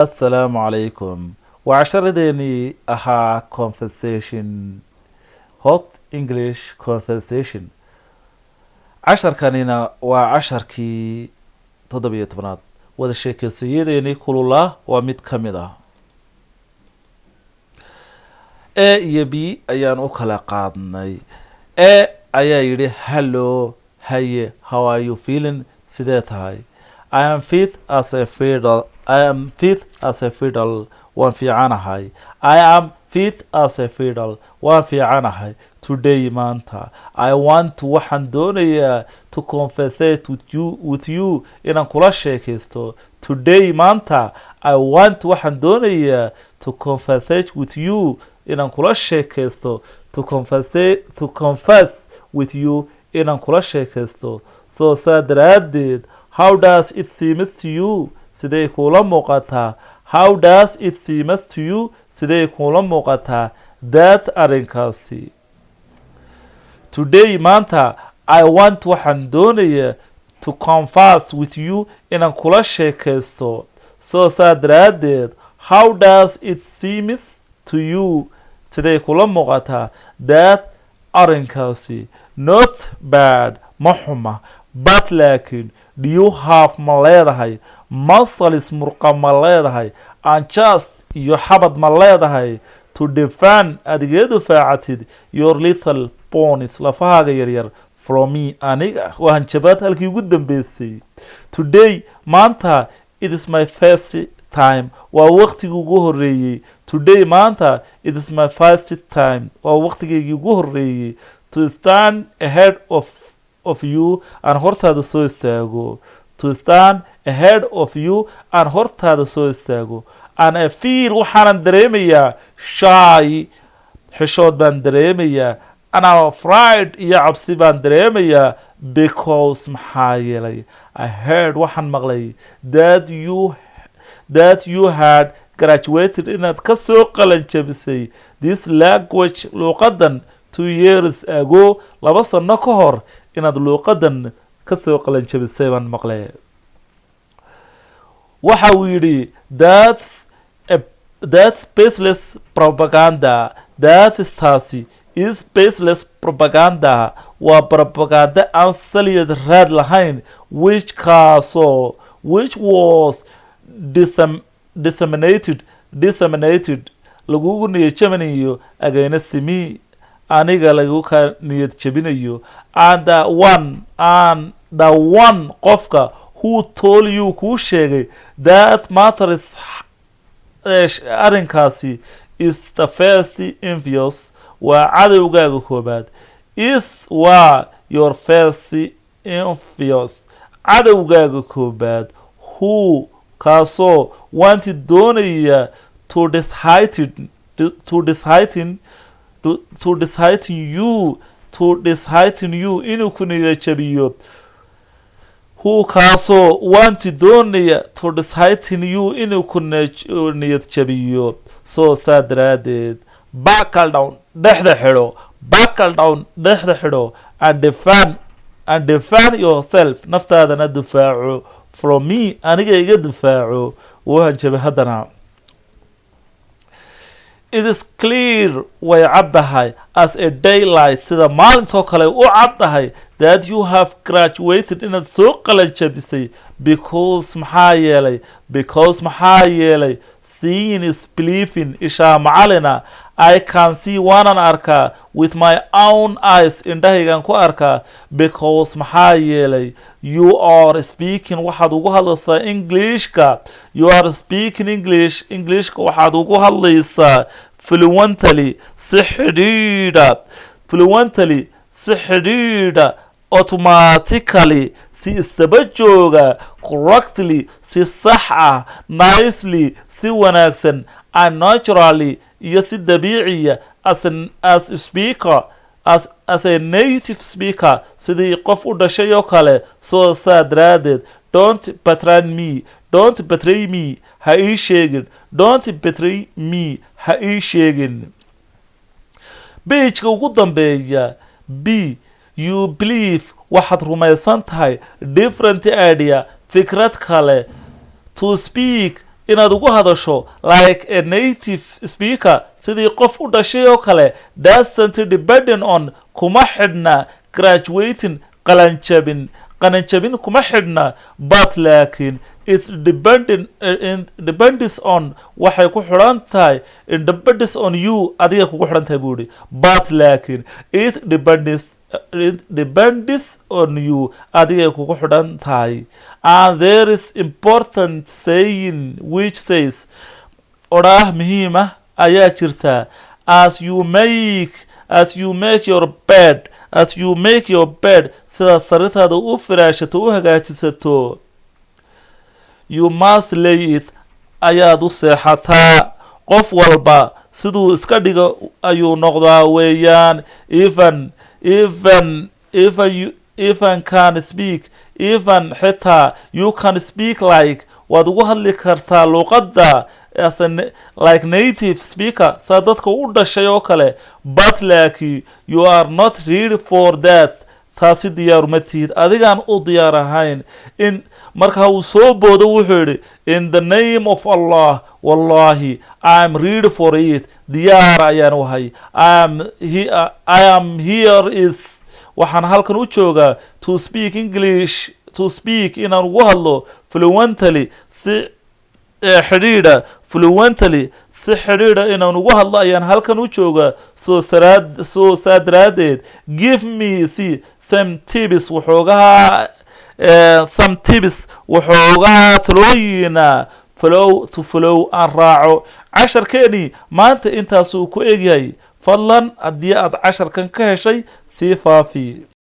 السلام عليكم وعشرديني أها conversation hot English conversation عشر كاننا وعشر كي تضبية بنات وذا الشيء سيديني كل الله ومد كمدا يبي أيان أكلا قادني أيا يري hello hey how are you feeling سيدات هاي I am fit as a fiddle. I am fit as a fiddle. One fiicanahay. I am fit as a fiddle. One fiicanahay. Today maanta. I want waxaan doonayaa to conversate with you inaan kula sheekaysto. Today maanta. I want waxaan doonayaa to conversate with you inaan kula sheekaysto. To converse with you inaan kula sheekaysto. So saa daraaddeed how does it seems to you sidee kula muuqataa how does it seems to you sidee kula muuqataa that arrinkaasi today maanta I want waxaan doonayaa to converse with you inaan kula sheekaysto so saa daraaddeed how does it seems to you sidee kula muuqataa that arrinkaasi not bad ma xuma but laakiin do you have ma leedahay muscles murqa ma leedahay and just iyo xabad ma leedahay to defend adiga difaacatid your little bones lafahaaga yaryar from me aniga waxaan jabaad halkii ugu dambeysay today maanta it is my first time waa waqtigii ugu horeeyay today maanta it is my first time waa waqtigeygii ugu horeeyay to stand ahead of you aan hortaada soo istaago to stand ahead of you aan hortaada soo istaago and I feel waxaanan dareemayaa shy xishood baan dareemayaa and I'm afraid iyo cabsi baan dareemayaa because maxaa yeelay I heard waxaan maqlay that you had graduated inaad ka soo qalan jabisay this language luuqadan 2 years ago 2 sano ka hor inaad luuqadan ka soo qalan jabisay baan maqlay waxa uu yidhi that's baseless propaganda that is taasi is baseless propaganda waa propaganda aan saliyad raad lahayn which was disseminated lagugu niyad jabinayo against me aniga lagu ka niyad jabinayo and the one qofka who told you kuu sheegay that matters arrinkaasi is the first envious waa cadowgaaga koobaad is waa your first envious cadowgaaga koobaad who kaasoo wanted doonaya to dishearten you inuu ku niyad jabiyo who kaasoo wanti doonaya to dishearten you inuu ku niyad jabiyo soo saa daraaddeed buckle down dhexda xidho and defend yourself naftaadana difaaco from me aniga iga difaaco waxaan jabay haddana it is clear way caddahay as a daylight sida maalintoo kale u caddahay that you have graduated inaad soo qalan jabisay because maxaa yeelay seeing is believing ishaa macalina I can see waanan arkaa with my own eyes indhahaygan ku arkaa because maxaa yeelay you are speaking waxaad ugu hadlaysaa Englishka you are speaking Englishka waxaad ugu hadlaysaa fluently si xidhiidha automatically si isdaba jooga correctly si sax ah nicely si wanaagsan and naturally iyo si dabiiciya as a native speaker sidii qof u dhashay oo kale soo saa daraaddeed don't betray me ha ii sheegin pageka ugu dambeeya b you believe waxaad rumaysan tahay different idea fikrad kale to speak inaad ugu hadasho like a native speaker sidii qof u dhashay oo kale doesn't depend on kuma xidhna graduating qalanjabin kuma xidhna but laakiin it depends on waxay ku xidhan tahay it depends on you adiga kugu xidhan tahay buu yidhi but laakiin it depends on you adiga kugu xidhan tahay and there is important saying which says odhaah muhiima ayaa jirta as you make your bed sidaad sariirtaada u firaashato u hagaajisato you must lay it ayaad u seexataa qof walba siduu iska dhigo ayuu noqdaa weeyaan even can speak even xitaa you can speak like waad ugu hadli kartaa luqadda as like native speaker saa dadka u dhashay oo kale but laakiin you are not ready for that taasi diyaaruma tihid adigaan u diyaar ahayn in markaa uu soo boodo wuxuu yidhi in the name of Allah wallahi I am ready for it diyaar ayaan u hay I am here is waxaan halkan u joogaa to speak English inaan ugu hadlo fluently si xidhiidha inaan ugu hadlo ayaan halkan u joogaa soo saa daraadeed give me some tips waxoogaha talooyina follow aan raaco casharkeeni maanta intaasuu ku egyahay fadlan haddii aad casharkan ka heshay sii faafi